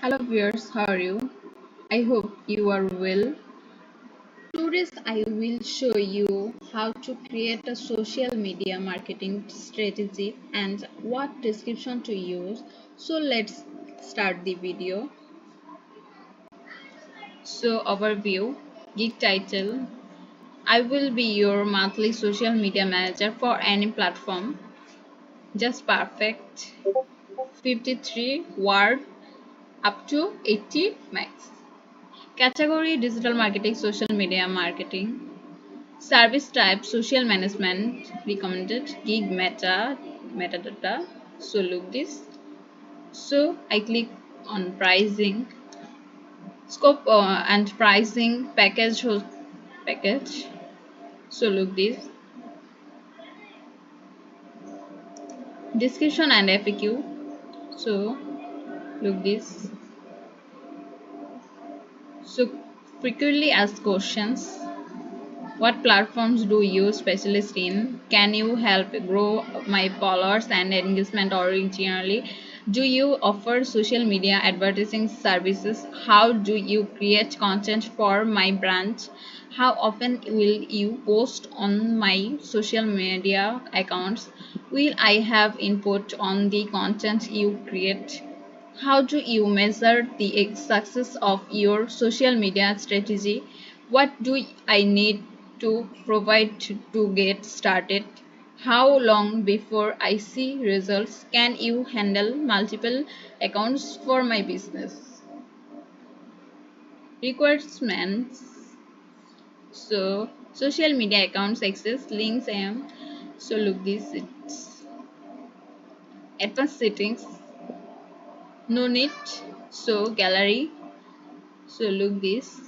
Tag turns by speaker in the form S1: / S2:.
S1: Hello viewers, how are you? I hope you are well. Today I will show you how to create a social media marketing strategy and what description to use. So let's start the video. So overview, gig title. I will be your monthly social media manager for any platform. Just perfect. 53 word up to 80 max. Category digital marketing, social media marketing. Service type social management recommended gig metadata. So look this. So I click on pricing, scope and pricing package. So look this. Description and FAQ. So look this. So frequently asked questions. What platforms do you specialize in? Can you help grow my followers and engagement originally? Do you offer social media advertising services? How do you create content for my brand? How often will you post on my social media accounts? Will I have input on the content you create? How do you measure the success of your social media strategy? What do I need to provide to get started? How long before I see results? Can you handle multiple accounts for my business? Requirements. So social media accounts access links and so look this, it's advanced settings, no need. So gallery. So look this.